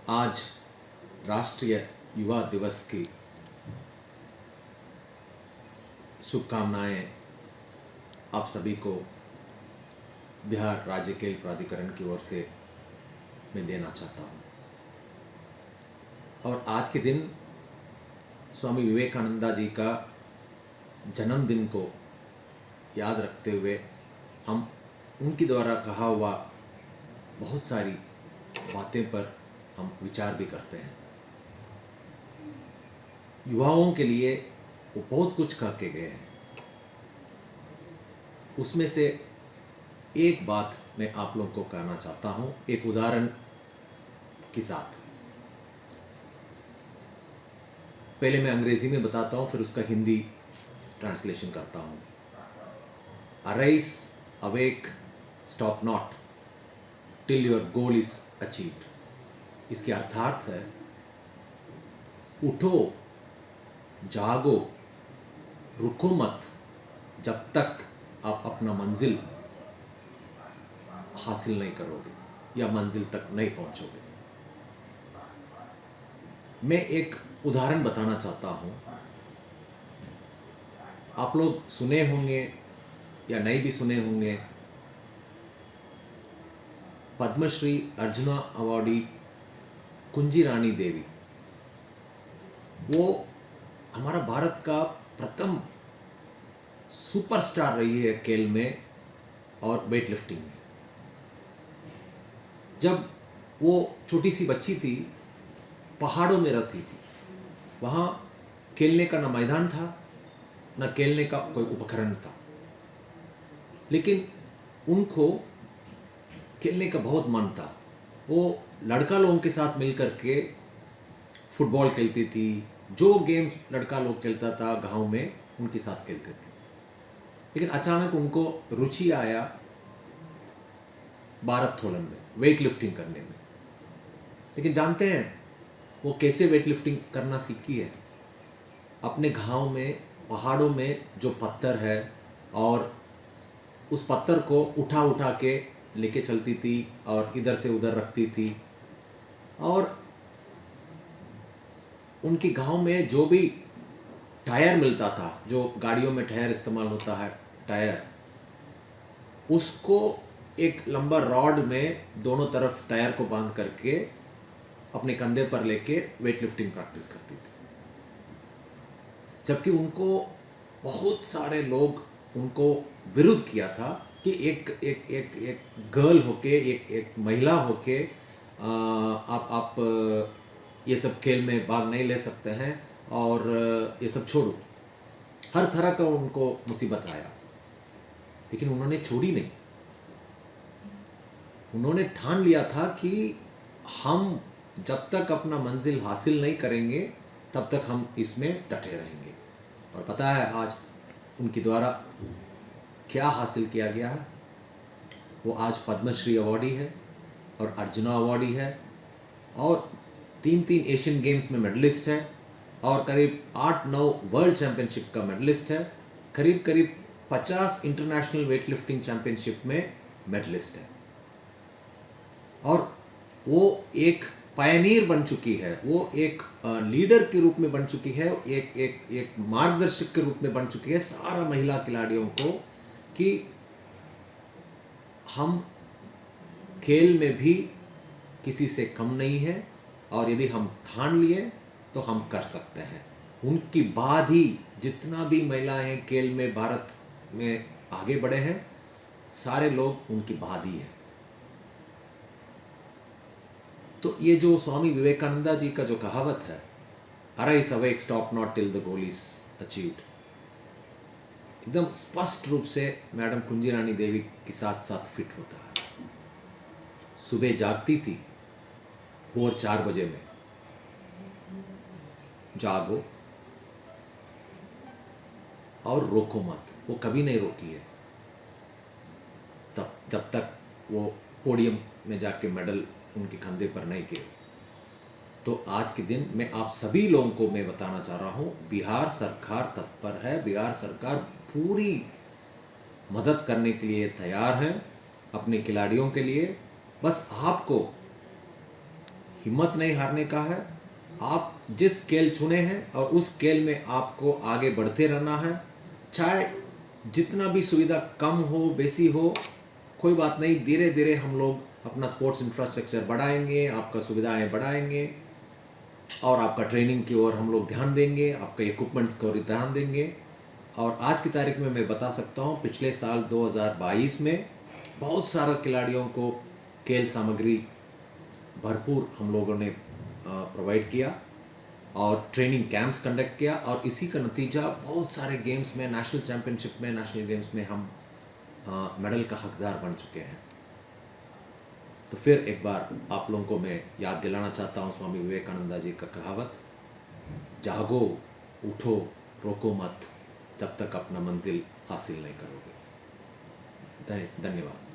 आज राष्ट्रीय युवा दिवस की शुभकामनाएं आप सभी को बिहार राज्य खेल प्राधिकरण की ओर से मैं देना चाहता हूं। और आज के दिन स्वामी विवेकानंदा जी का जन्मदिन को याद रखते हुए हम उनके द्वारा कहा हुआ बहुत सारी बातें पर हम विचार भी करते हैं। युवाओं के लिए वो बहुत कुछ कह के गए हैं। उसमें से एक बात मैं आप लोगों को कहना चाहता हूं, एक उदाहरण के साथ। पहले मैं अंग्रेजी में बताता हूं, फिर उसका हिंदी ट्रांसलेशन करता हूं। Arise, awake, stop not till your goal is achieved. इसके अर्थार्थ है, उठो, जागो, रुको मत जब तक आप अपना मंजिल हासिल नहीं करोगे या मंजिल तक नहीं पहुंचोगे। मैं एक उदाहरण बताना चाहता हूं। आप लोग सुने होंगे या नहीं भी सुने होंगे, पद्मश्री अर्जुना अवार्डी कुंजी रानी देवी, वो हमारा भारत का प्रथम सुपरस्टार रही है खेल में और वेट लिफ्टिंग में। जब वो छोटी सी बच्ची थी, पहाड़ों में रहती थी। वहाँ खेलने का न मैदान था, न खेलने का कोई उपकरण था, लेकिन उनको खेलने का बहुत मन था। वो लड़का लोगों के साथ मिलकर के फुटबॉल खेलती थी। जो गेम लड़का लोग खेलता था गांव में, उनके साथ खेलते थे। लेकिन अचानक उनको रुचि आया भारोत्तोलन में, वेट लिफ्टिंग करने में। लेकिन जानते हैं वो कैसे वेट लिफ्टिंग करना सीखी है? अपने गांव में पहाड़ों में जो पत्थर है, और उस पत्थर को उठा उठा के लेके चलती थी और इधर से उधर रखती थी। और उनके गांव में जो भी टायर मिलता था, जो गाड़ियों में टायर इस्तेमाल होता है, टायर, उसको एक लंबा रॉड में दोनों तरफ टायर को बांध करके अपने कंधे पर लेके वेट लिफ्टिंग प्रैक्टिस करती थी। जबकि उनको बहुत सारे लोग उनको विरोध किया था कि एक एक एक एक गर्ल होके, एक महिला होके आप ये सब खेल में भाग नहीं ले सकते हैं, और ये सब छोड़ो। हर तरह का उनको मुसीबत आया, लेकिन उन्होंने छोड़ी नहीं। उन्होंने ठान लिया था कि हम जब तक अपना मंजिल हासिल नहीं करेंगे तब तक हम इसमें डटे रहेंगे। और पता है आज उनके द्वारा क्या हासिल किया गया है? वो आज पद्मश्री अवार्डी है और अर्जुना अवार्डी है, और 3 एशियन गेम्स में मेडलिस्ट है, और करीब 8-9 वर्ल्ड चैंपियनशिप का मेडलिस्ट है, करीब करीब 50 इंटरनेशनल वेट लिफ्टिंग चैंपियनशिप में मेडलिस्ट है। और वो एक पायनियर बन चुकी है, वो एक लीडर के रूप में बन चुकी है, एक मार्गदर्शक के रूप में बन चुकी है सारा महिला खिलाड़ियों को, कि हम खेल में भी किसी से कम नहीं है, और यदि हम ठान लिए तो हम कर सकते हैं। उनकी बाद ही जितना भी महिलाएं खेल में भारत में आगे बढ़े हैं, सारे लोग उनकी बाद ही हैं। तो ये जो स्वामी विवेकानंदा जी का जो कहावत है, arise, awake, stop not till the goal is achieved, एकदम स्पष्ट रूप से मैडम कुंजी रानी देवी के साथ साथ फिट होता है। सुबह जागती थी भोर 4 बजे में, जागो और रोको मत। वो कभी नहीं रोकी है तब, जब तक वो पोडियम में जाके मेडल उनके कंधे पर नहीं गिरे। तो आज के दिन मैं आप सभी लोगों को मैं बताना चाह रहा हूँ, बिहार सरकार तत्पर है, बिहार सरकार पूरी मदद करने के लिए तैयार है अपने खिलाड़ियों के लिए। बस आपको हिम्मत नहीं हारने का है। आप जिस खेल चुने हैं और उस खेल में आपको आगे बढ़ते रहना है, चाहे जितना भी सुविधा कम हो बेसी हो, कोई बात नहीं, धीरे धीरे हम लोग अपना स्पोर्ट्स इंफ्रास्ट्रक्चर बढ़ाएंगे, आपका सुविधाएं बढ़ाएंगे और आपका ट्रेनिंग की ओर हम लोग ध्यान देंगे, आपका इक्विपमेंट्स की ओर ध्यान देंगे। और आज की तारीख में मैं बता सकता हूँ, पिछले साल 2022 में बहुत सारा खिलाड़ियों को खेल सामग्री भरपूर हम लोगों ने प्रोवाइड किया और ट्रेनिंग कैंप्स कंडक्ट किया, और इसी का नतीजा बहुत सारे गेम्स में, नेशनल चैम्पियनशिप में, नेशनल गेम्स में हम मेडल का हकदार बन चुके हैं। तो फिर एक बार आप लोगों को मैं याद दिलाना चाहता हूँ स्वामी विवेकानंद जी का कहावत, जागो उठो रोको मत, जब तक अपना मंजिल हासिल नहीं करोगे। धन्यवाद।